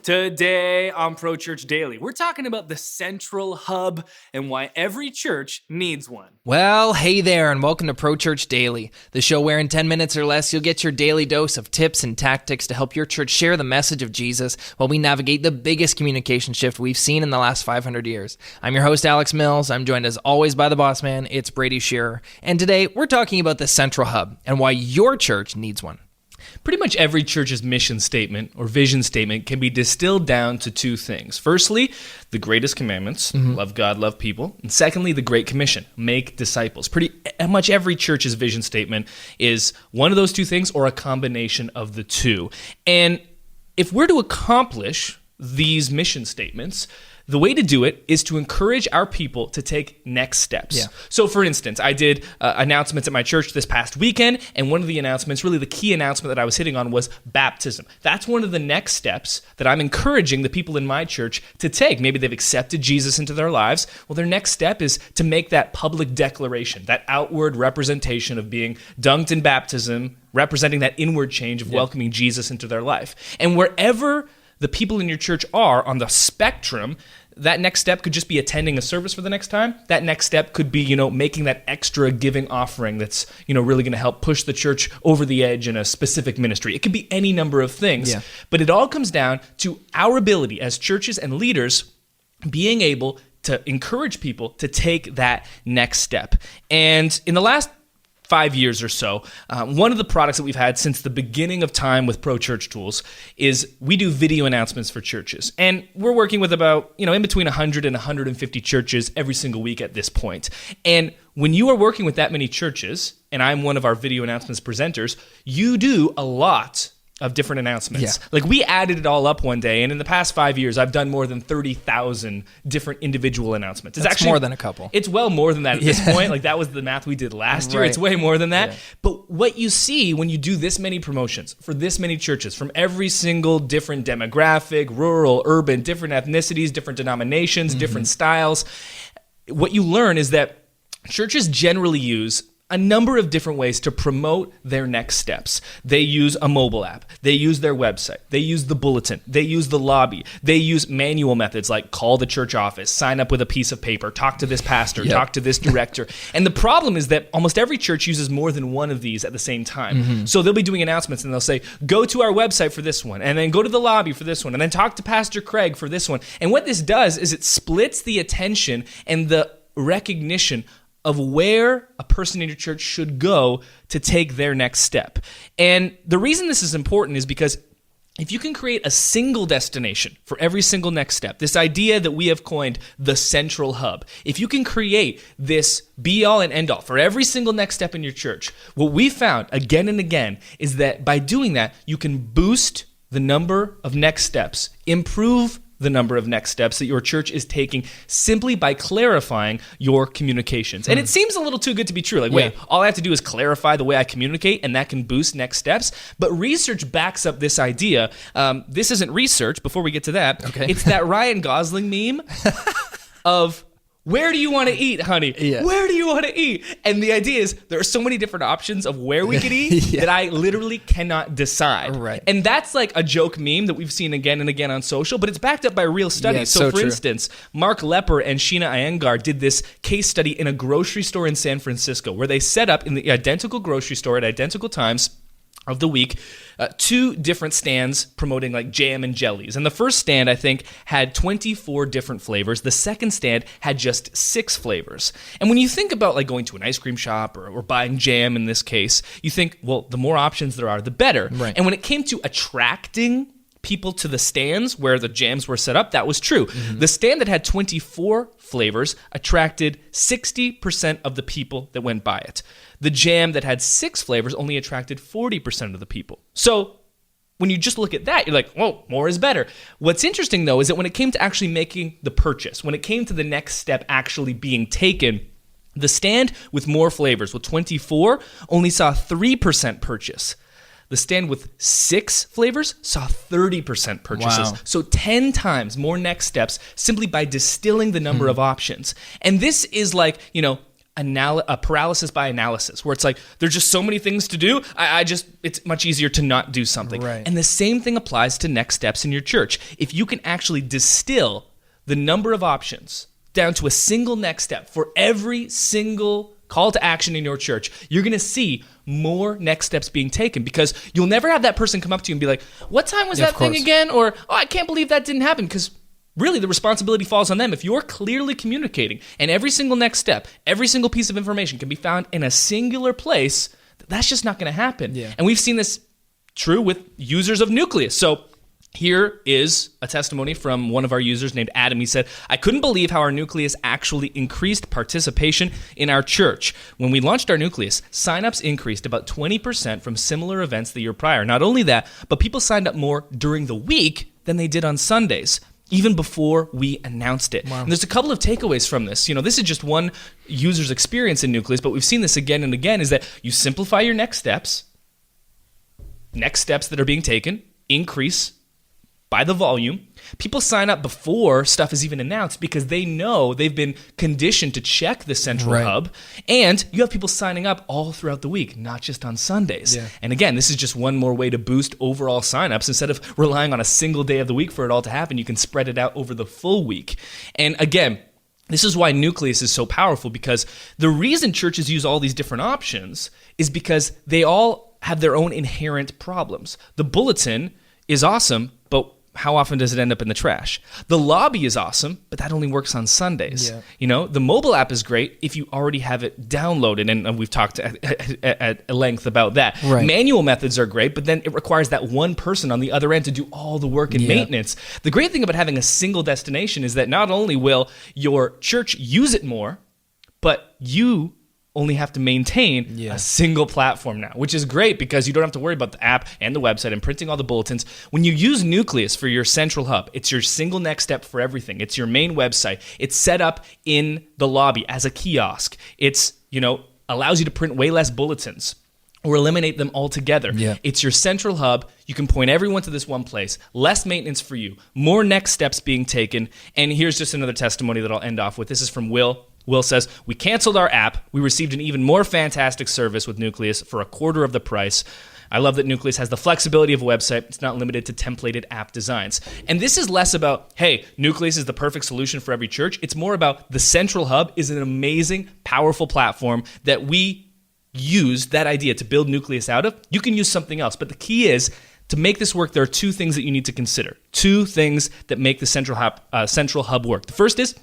Today on Pro Church Daily, we're talking about the central hub and why every church needs one. Well, hey there, and welcome to Pro Church Daily, the show where in 10 minutes or less you'll get your daily dose of tips and tactics to help your church share the message of Jesus while we navigate the biggest communication shift we've seen in the last 500 years. I'm your host, Alex Mills. I'm joined as always by the boss man, it's Brady Shearer. And today we're talking about the central hub and why your church needs one. Pretty much every church's mission statement or vision statement can be distilled down to two things. Firstly, the greatest commandments, love God, love people. And secondly, the Great Commission, make disciples. Pretty much every church's vision statement is one of those two things or a combination of the two. And if we're to accomplish these mission statements, the way to do it is to encourage our people to take next steps. Yeah. So for instance, I did announcements at my church this past weekend, and one of the announcements, really the key announcement that I was hitting on, was baptism. That's one of the next steps that I'm encouraging the people in my church to take. Maybe they've accepted Jesus into their lives. Well, their next step is to make that public declaration, that outward representation of being dunked in baptism, representing that inward change of welcoming Jesus into their life. And wherever the people in your church are on the spectrum, that next step could just be attending a service for the next time. That next step could be, making that extra giving offering that's, really going to help push the church over the edge in a specific ministry. It could be any number of things. Yeah. But it all comes down to our ability as churches and leaders being able to encourage people to take that next step. And in the last 5 years or so, one of the products that we've had since the beginning of time with Pro Church Tools is we do video announcements for churches. And we're working with about, in between 100 and 150 churches every single week at this point. And when you are working with that many churches, and I'm one of our video announcements presenters, you do a lot of different announcements. Yeah. Like we added it all up one day, and in the past 5 years, I've done more than 30,000 different individual announcements. It's That's actually more than a couple. It's well more than that at this point. Like that was the math we did last year. Right. It's way more than that. Yeah. But what you see when you do this many promotions for this many churches from every single different demographic, rural, urban, different ethnicities, different denominations, different styles, what you learn is that churches generally use a number of different ways to promote their next steps. They use a mobile app. They use their website. They use the bulletin. They use the lobby. They use manual methods like call the church office, sign up with a piece of paper, talk to this pastor, talk to this director. And the problem is that almost every church uses more than one of these at the same time. So they'll be doing announcements and they'll say, go to our website for this one, and then go to the lobby for this one, and then talk to Pastor Craig for this one. And what this does is it splits the attention and the recognition of where a person in your church should go to take their next step. And the reason this is important is because if you can create a single destination for every single next step, this idea that we have coined the central hub, if you can create this be-all and end-all for every single next step in your church, what we found again and again is that by doing that, you can boost the number of next steps, improve the number of next steps that your church is taking simply by clarifying your communications. And it seems a little too good to be true. Like, wait, all I have to do is clarify the way I communicate and that can boost next steps. But research backs up this idea. This isn't research, before we get to that. Okay. It's that Ryan Gosling meme of, where do you want to eat, honey? Yeah. Where do you want to eat? And the idea is there are so many different options of where we could eat that I literally cannot decide. Right. And that's like a joke meme that we've seen again and again on social, but it's backed up by real studies. Yeah, so for true. instance, Mark Lepper and Sheena Iyengar did this case study in a grocery store in San Francisco where they set up in the identical grocery store at identical times of the week, two different stands promoting like jam and jellies. And the first stand, I think, had 24 different flavors. The second stand had just 6 flavors. And when you think about like going to an ice cream shop or buying jam in this case, you think, well, the more options there are, the better. Right. And when it came to attracting people to the stands where the jams were set up, that was true. The stand that had 24 flavors attracted 60% of the people that went by it. The jam that had 6 flavors only attracted 40% of the people. So when you just look at that, you're like, whoa, more is better. What's interesting, though, is that when it came to actually making the purchase, when it came to the next step actually being taken, the stand with more flavors, with 24, only saw 3% purchase. The stand with 6 flavors saw 30% purchases. Wow. So 10 times more next steps simply by distilling the number of options. And this is like, a paralysis by analysis, where it's like there's just so many things to do. It's much easier to not do something. Right. And the same thing applies to next steps in your church. If you can actually distill the number of options down to a single next step for every single call to action in your church, you're going to see more next steps being taken, because you'll never have that person come up to you and be like, what time was that thing again? Or, oh, I can't believe that didn't happen, because really, the responsibility falls on them. If you're clearly communicating and every single next step, every single piece of information can be found in a singular place, that's just not going to happen. Yeah. And we've seen this true with users of Nucleus. So here is a testimony from one of our users named Adam. He said, I couldn't believe how our Nucleus actually increased participation in our church. When we launched our Nucleus, signups increased about 20% from similar events the year prior. Not only that, but people signed up more during the week than they did on Sundays, even before we announced it. Wow. And there's a couple of takeaways from this. This is just one user's experience in Nucleus, but we've seen this again and again, is that you simplify your next steps that are being taken increase by the volume. People sign up before stuff is even announced because they know they've been conditioned to check the central hub. And you have people signing up all throughout the week, not just on Sundays. Yeah. And again, this is just one more way to boost overall signups. Instead of relying on a single day of the week for it all to happen, you can spread it out over the full week. And again, this is why Nucleus is so powerful, because the reason churches use all these different options is because they all have their own inherent problems. The bulletin is awesome, but how often does it end up in the trash? The lobby is awesome, but that only works on Sundays. Yeah. The mobile app is great if you already have it downloaded, and we've talked at length about that. Right. Manual methods are great, but then it requires that one person on the other end to do all the work and maintenance. The great thing about having a single destination is that not only will your church use it more, but you only have to maintain a single platform now, which is great because you don't have to worry about the app and the website and printing all the bulletins. When you use Nucleus for your central hub, it's your single next step for everything. It's your main website. It's set up in the lobby as a kiosk. It's, allows you to print way less bulletins or eliminate them altogether. Yeah. It's your central hub. You can point everyone to this one place. Less maintenance for you. More next steps being taken. And here's just another testimony that I'll end off with. This is from Will. Will says, we canceled our app. We received an even more fantastic service with Nucleus for a quarter of the price. I love that Nucleus has the flexibility of a website. It's not limited to templated app designs. And this is less about, hey, Nucleus is the perfect solution for every church. It's more about the central hub is an amazing, powerful platform that we use that idea to build Nucleus out of. You can use something else. But the key is, to make this work, there are two things that you need to consider. Two things that make the central hub work. The first is,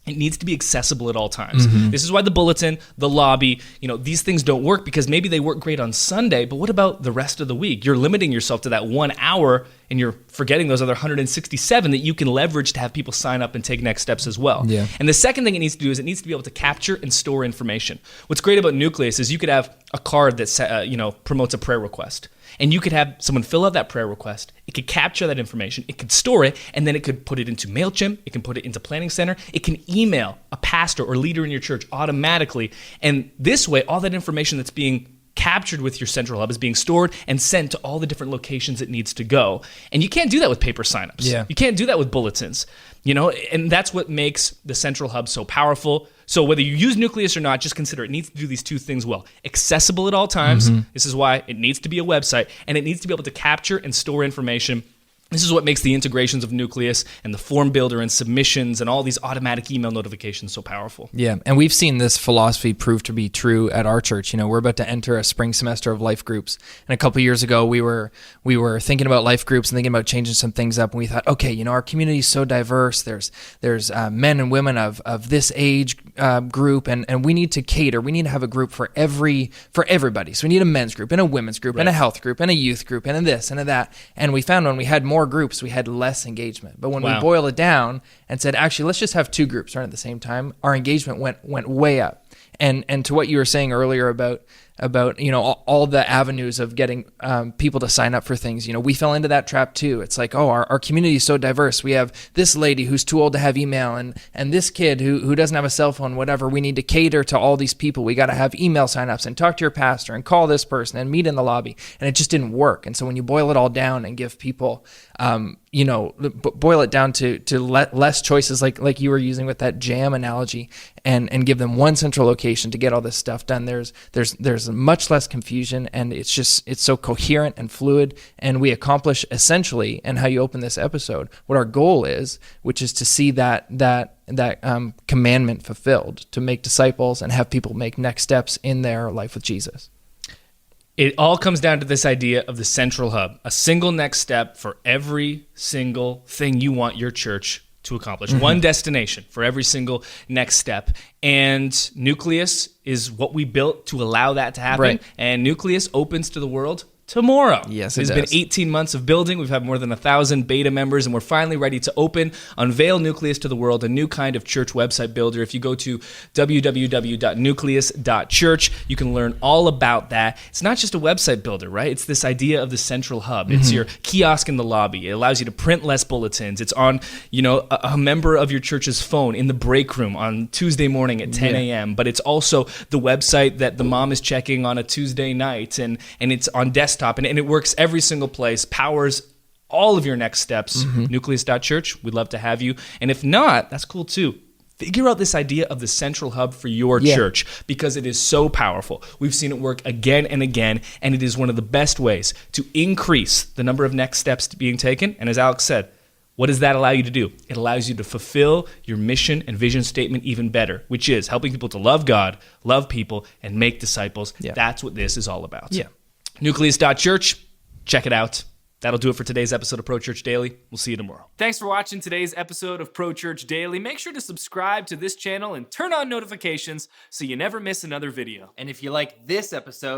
it needs to be accessible at all times. Mm-hmm. This is why the bulletin, the lobby, these things don't work, because maybe they work great on Sunday, but what about the rest of the week? You're limiting yourself to that 1 hour, and you're forgetting those other 167 that you can leverage to have people sign up and take next steps as well. Yeah. And the second thing it needs to do is it needs to be able to capture and store information. What's great about Nucleus is you could have a card that promotes a prayer request. And you could have someone fill out that prayer request. It could capture that information. It could store it, and then it could put it into MailChimp. It can put it into Planning Center. It can email a pastor or leader in your church automatically. And this way, all that information that's being captured with your central hub is being stored and sent to all the different locations it needs to go. And you can't do that with paper signups. Yeah. You can't do that with bulletins. And that's what makes the central hub so powerful. So whether you use Nucleus or not, just consider it needs to do these two things well. Accessible at all times. Mm-hmm. This is why it needs to be a website, and it needs to be able to capture and store information. This is what makes the integrations of Nucleus and the form builder and submissions and all these automatic email notifications so powerful. Yeah, and we've seen this philosophy prove to be true at our church. We're about to enter a spring semester of life groups. And a couple of years ago, we were thinking about life groups and thinking about changing some things up. And we thought, okay, our community is so diverse. There's men and women of this age group, and we need to cater. We need to have a group for everybody. So we need a men's group and a women's group and a health group and a youth group and a this and a that. And we found when we had more groups, we had less engagement. But when we boiled it down and said, actually, let's just have two groups run at the same time, our engagement went way up. And to what you were saying earlier about all the avenues of getting people to sign up for things. We fell into that trap too. It's like, oh, our community is so diverse. We have this lady who's too old to have email, and this kid who doesn't have a cell phone, whatever. We need to cater to all these people. We got to have email signups and talk to your pastor and call this person and meet in the lobby. And it just didn't work. And so when you boil it all down and give people, boil it down to less choices, like you were using with that jam analogy, and give them one central location to get all this stuff done. There's much less confusion, and it's so coherent and fluid, and we accomplish essentially, and how you open this episode, what our goal is, which is to see that commandment fulfilled, to make disciples and have people make next steps in their life with Jesus. It all comes down to this idea of the central hub, a single next step for every single thing you want your church to accomplish. One destination for every single next step. And Nucleus is what we built to allow that to happen. Right. And Nucleus opens to the world tomorrow. Yes, it It's does. been 18 months of building. We've had more than 1,000 beta members, and we're finally ready to unveil Nucleus to the world, a new kind of church website builder. If you go to www.nucleus.church, you can learn all about that. It's not just a website builder, right? It's this idea of the central hub. It's your kiosk in the lobby. It allows you to print less bulletins. It's on, a member of your church's phone in the break room on Tuesday morning at 10 a.m. But it's also the website that the mom is checking on a Tuesday night, and it's on desktop, and it works every single place, powers all of your next steps. Nucleus.church, we'd love to have you. And if not, that's cool too. Figure out this idea of the central hub for your church, because it is so powerful. We've seen it work again and again, and it is one of the best ways to increase the number of next steps being taken. And as Alex said, what does that allow you to do? It allows you to fulfill your mission and vision statement even better, which is helping people to love God, love people, and make disciples. Yeah. That's what this is all about. Yeah. Nucleus.church, check it out. That'll do it for today's episode of Pro Church Daily. We'll see you tomorrow. Thanks for watching today's episode of Pro Church Daily. Make sure to subscribe to this channel and turn on notifications so you never miss another video. And if you like this episode,